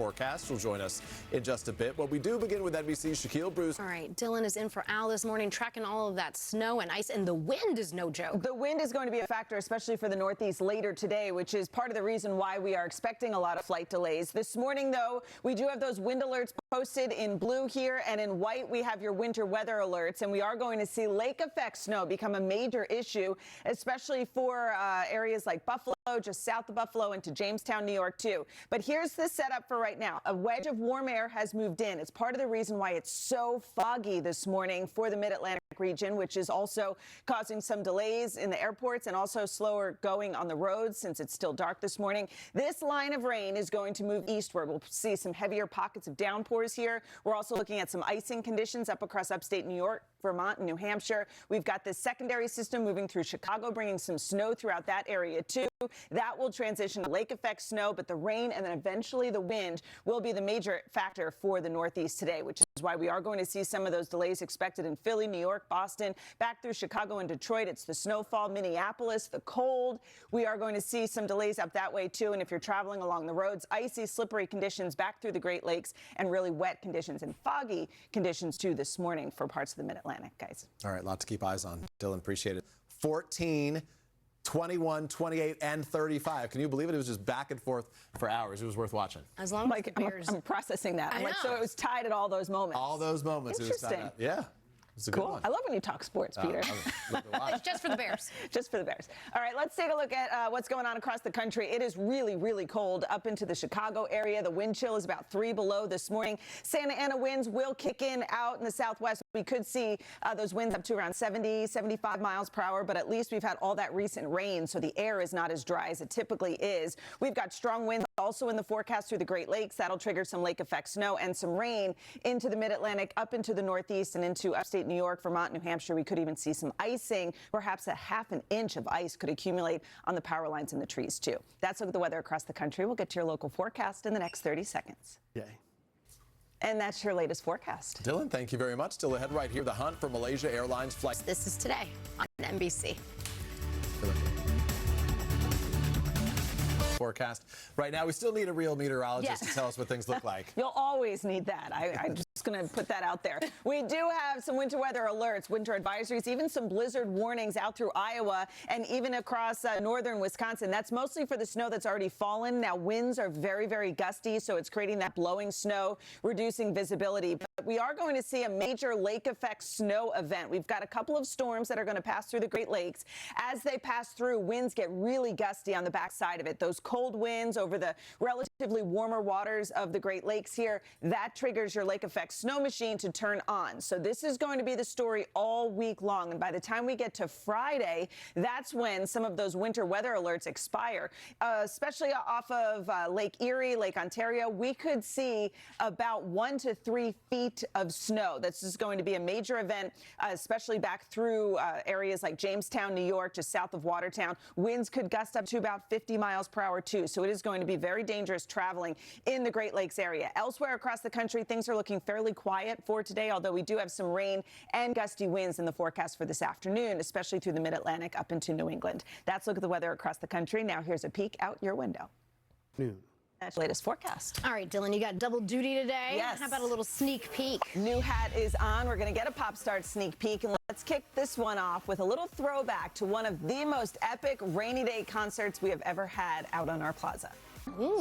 forecast will join us in just a bit. But we do begin with NBC's Shaquille Bruce. All right, Dylan is in for Al this morning, tracking all of that snow and ice, and the wind is no joke. The wind is going to be a factor, especially for the Northeast later today, which is part of the reason why we are expecting a lot of flight delays. This morning, though, we do have those wind alerts posted in blue here, and in white we have your winter weather alerts, and we are going to see lake effect snow become a major issue, especially for areas like Buffalo, just south of Buffalo, into Jamestown, New York, too. But here's the setup for right now. A wedge of warm air has moved in. It's part of the reason why it's so foggy this morning for the Mid-Atlantic region, which is also causing some delays in the airports and also slower going on the roads since it's still dark this morning. This line of rain is going to move eastward. We'll see some heavier pockets of downpours here. We're also looking at some icing conditions up across upstate New York, Vermont, and New Hampshire. We've got this secondary system moving through Chicago, bringing some snow throughout that area, too. That will transition to lake effect snow, but the rain and then eventually the wind will be the major factor for the Northeast today, which is why we are going to see some of those delays expected in Philly, New York, Boston, back through Chicago and Detroit. It's the snowfall, Minneapolis, the cold. We are going to see some delays up that way, too. And if you're traveling along the roads, icy, slippery conditions back through the Great Lakes and really wet conditions and foggy conditions, too, this morning for parts of the Mid-Atlantic, guys. All right, a lot to keep eyes on. Dylan, appreciate it. 14, 21, 28, and 35. Can you believe it? It was just back and forth for hours. It was worth watching. As long as the Bears... I'm processing that. I know. So it was tied at all those moments. All those moments. Interesting. It was tied up. Yeah. It's a good Cool. one. I love when you talk sports, Peter. It's just for the Bears. Just for the Bears. All right, let's take a look at what's going on across the country. It is really, really cold up into the Chicago area. The wind chill is about 3 below this morning. Santa Ana winds will kick in out in the southwest. We could see those winds up to around 70, 75 miles per hour, but at least we've had all that recent rain, so the air is not as dry as it typically is. We've got strong winds also in the forecast through the Great Lakes. That'll trigger some lake effect snow and some rain into the Mid-Atlantic, up into the Northeast and into upstate New York, Vermont, New Hampshire. We could even see some icing. Perhaps a half an inch of ice could accumulate on the power lines and the trees, too. That's a look at the weather across the country. We'll get to your local forecast in the next 30 seconds. Yay. And that's your latest forecast. Dylan, thank you very much. Still ahead right here, the hunt for Malaysia Airlines flight. This is today on NBC. Forecast. Right now, we still need a real meteorologist to tell us what things look like. You'll always need that. I'm just going to put that out there. We do have some winter weather alerts, winter advisories, even some blizzard warnings out through Iowa and even across northern Wisconsin. That's mostly for the snow that's already fallen. Now, winds are very, very gusty, so it's creating that blowing snow, reducing visibility. But we are going to see a major lake effect snow event. We've got a couple of storms that are going to pass through the Great Lakes. As they pass through, winds get really gusty on the backside of it. Those cold winds over the relatively warmer waters of the Great Lakes here, that triggers your lake effect snow machine to turn on. So this is going to be the story all week long. And by the time we get to Friday, that's when some of those winter weather alerts expire, especially off of Lake Erie, Lake Ontario. We could see about 1 to 3 feet of snow. This is going to be a major event, especially back through areas like Jamestown, New York, just south of Watertown. Winds could gust up to about 50 miles per hour, too. So it is going to be very dangerous traveling in the Great Lakes area. Elsewhere across the country, things are looking fairly quiet for today, although we do have some rain and gusty winds in the forecast for this afternoon, especially through the Mid-Atlantic up into New England. That's a look at the weather across the country. Now here's a peek out your window. That's the latest forecast. All right, Dylan, you got double duty today. Yes. How about a little sneak peek? New hat is on. We're going to get a Pop Start sneak peek, and let's kick this one off with a little throwback to one of the most epic rainy day concerts we have ever had out on our plaza.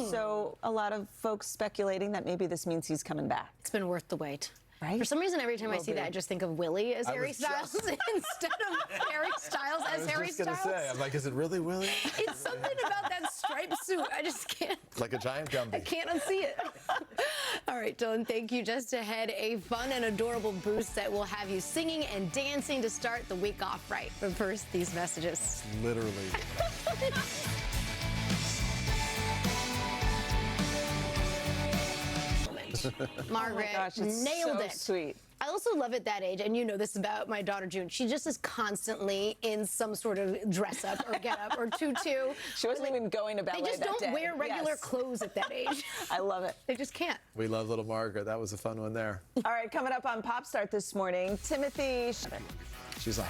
So a lot of folks speculating that maybe this means he's coming back. It's been worth the wait. Right? For some reason, every time I see that, I just think of Willie as Harry Styles instead of Harry Styles as Harry Styles. I was just going to say, I'm like, is it really Willie? It's something about that striped suit. I just can't. Like a giant Gumby. I can't unsee it. All right, Dylan, thank you. Just ahead, a fun and adorable boost that will have you singing and dancing to start the week off right. But first, these messages. Literally. Margaret, oh my gosh, it's nailed so it. Sweet. I also love at that age, and you know this about my daughter June. She just is constantly in some sort of dress up or get up or tutu. She wasn't even going to ballet. They just don't wear regular clothes at that age. I love it. They just can't. We love little Margaret. That was a fun one there. All right, coming up on Pop Start this morning, Timothy. She's like.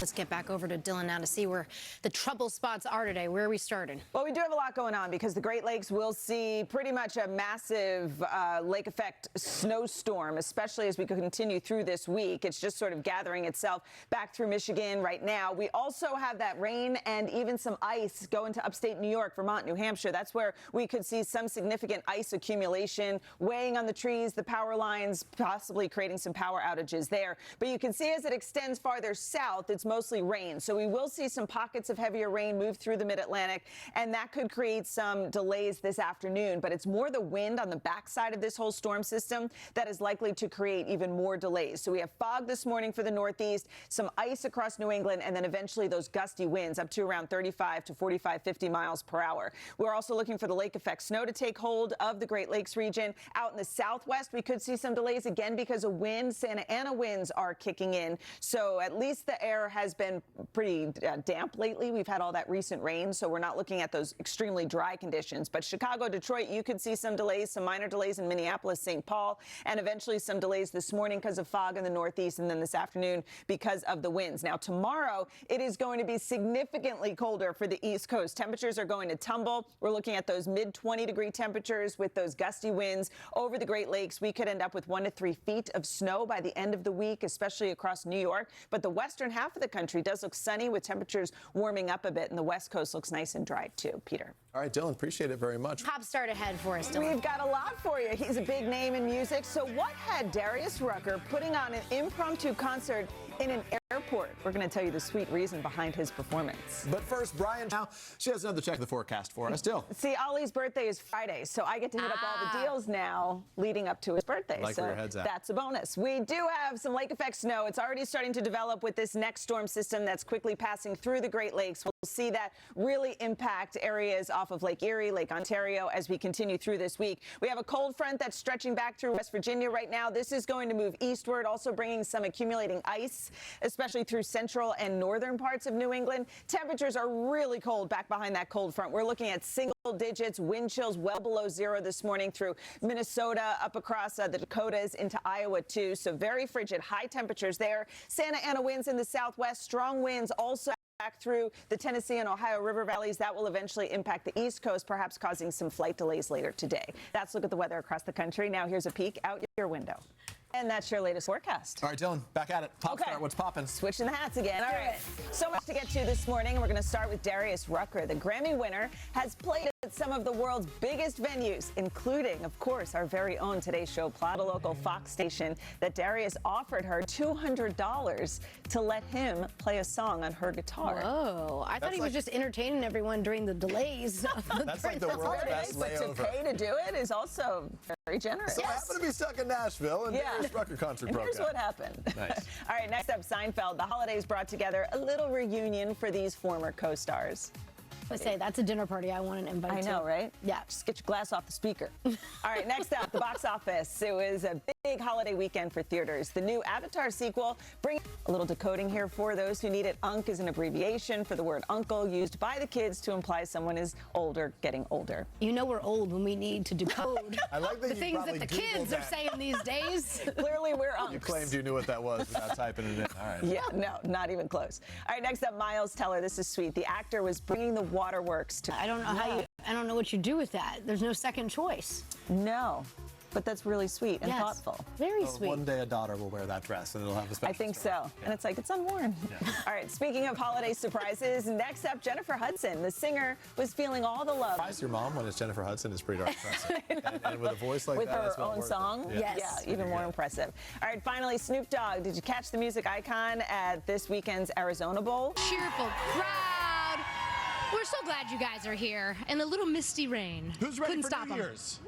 Let's get back over to Dylan now to see where the trouble spots are today. Where are we starting? Well, we do have a lot going on because the Great Lakes will see pretty much a massive lake effect snowstorm, especially as we continue through this week. It's just sort of gathering itself back through Michigan right now. We also have that rain and even some ice going to upstate New York, Vermont, New Hampshire. That's where we could see some significant ice accumulation weighing on the trees, the power lines, possibly creating some power outages there. But you can see as it extends farther south, it's mostly rain. So we will see some pockets of heavier rain move through the mid-Atlantic, and that could create some delays this afternoon. But it's more the wind on the backside of this whole storm system that is likely to create even more delays. So we have fog this morning for the Northeast, some ice across New England, and then eventually those gusty winds up to around 35 to 45, 50 miles per hour. We're also looking for the lake effect snow to take hold of the Great Lakes region. Out in the southwest, we could see some delays again because of wind. Santa Ana winds are kicking in. So at least the air has been pretty damp lately. We've had all that recent rain, so we're not looking at those extremely dry conditions. But Chicago, Detroit, you could see some delays, some minor delays in Minneapolis, St. Paul, and eventually some delays this morning because of fog in the Northeast, and then this afternoon because of the winds. Now, tomorrow, it is going to be significantly colder for the East Coast. Temperatures are going to tumble. We're looking at those mid-20-degree temperatures with those gusty winds over the Great Lakes. We could end up with 1 to 3 feet of snow by the end of the week, especially across New York. But the western half of the country does look sunny with temperatures warming up a bit, and the West Coast looks nice and dry, too. Peter. All right, Dylan, appreciate it very much. Top start ahead for us, Dylan. We've got a lot for you. He's a big name in music. So what had Darius Rucker putting on an impromptu concert in an airport? We're going to tell you the sweet reason behind his performance. But first, Brian, now she has another check of the forecast for us. Dill. See, Ollie's birthday is Friday, so I get to hit up all the deals now leading up to his birthday. Like so where your head's at. That's a bonus. We do have some lake effect snow. It's already starting to develop with this next storm system that's quickly passing through the Great Lakes. We'll see that really impact areas off of Lake Erie, Lake Ontario as we continue through this week. We have a cold front that's stretching back through West Virginia right now. This is going to move eastward, also bringing some accumulating ice, especially through central and northern parts of New England. Temperatures are really cold back behind that cold front. We're looking at single digits, wind chills well below zero this morning through Minnesota, up across the Dakotas into Iowa too. So very frigid, high temperatures there. Santa Ana winds in the southwest, strong winds also back through the Tennessee and Ohio River valleys. That will eventually impact the East Coast, perhaps causing some flight delays later today. That's a look at the weather across the country. Now here's a peek out your window. And that's your latest forecast. All right, Dylan, back at it. Pop start, what's popping? Switching the hats again. All right. So much to get to this morning. We're going to start with Darius Rucker. The Grammy winner has played at some of the world's biggest venues, including, of course, our very own Today Show plot, a local Fox station that Darius offered her $200 to let him play a song on her guitar. Whoa. I thought he was just entertaining everyone during the delays. That's like the world's best But to layover. pay to do it is also very generous. So I happen to be stuck in Nashville, and Darius Rucker concert And broke here's out. what happened. Nice. All right, next up, Seinfeld. The holidays brought together a little reunion for these former co-stars. I say that's a dinner party I want an invite to. I know, right? Yeah. Just get your glass off the speaker. All right, next up, the box office. It was a big holiday weekend for theaters. The new Avatar sequel brings a little decoding here for those who need it. UNC is an abbreviation for the word uncle, used by the kids to imply someone is older, getting older. You know we're old when we need to decode I like that the you things probably that the Googled kids are that. saying these days. Clearly, we're uncs. You claimed you knew what that was without typing it in. All right. Yeah, no, not even close. All right, next up, Miles Teller. This is sweet. The actor was bringing the waterworks to... I don't know I don't know what you do with that. There's no second choice. No, but that's really sweet and thoughtful. Very So sweet. one day a daughter will wear that dress, and it'll have a special I think story. so. And it's like, it's unworn. All right, speaking of holiday surprises, next up, Jennifer Hudson. The singer was feeling all the love. Surprise your mom when it's Jennifer Hudson is pretty darn impressive. and with a voice like With that, her that's well own worth it. song? Yeah. Yes. Yeah, even more impressive. All right, finally, Snoop Dogg. Did you catch the music icon at this weekend's Arizona Bowl? Cheerful crowd. We're so glad you guys are here. And a little misty rain. Who's ready Couldn't for stop New 'em. Year's?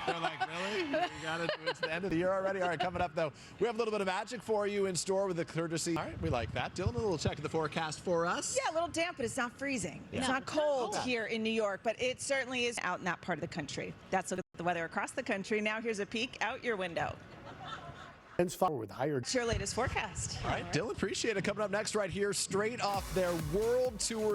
They're like, really? We got it. It's the end of the year already. All right, coming up, though, we have a little bit of magic for you in store with the courtesy. All right, we like that. Dylan, a little check of the forecast for us. Yeah, a little damp, but it's not freezing. It's not cold here in New York, but it certainly is out in that part of the country. That's a look at the weather across the country. Now here's a peek out your window. With higher. It's your latest forecast. All right, Dylan, appreciate it. Coming up next right here, straight off their world tour.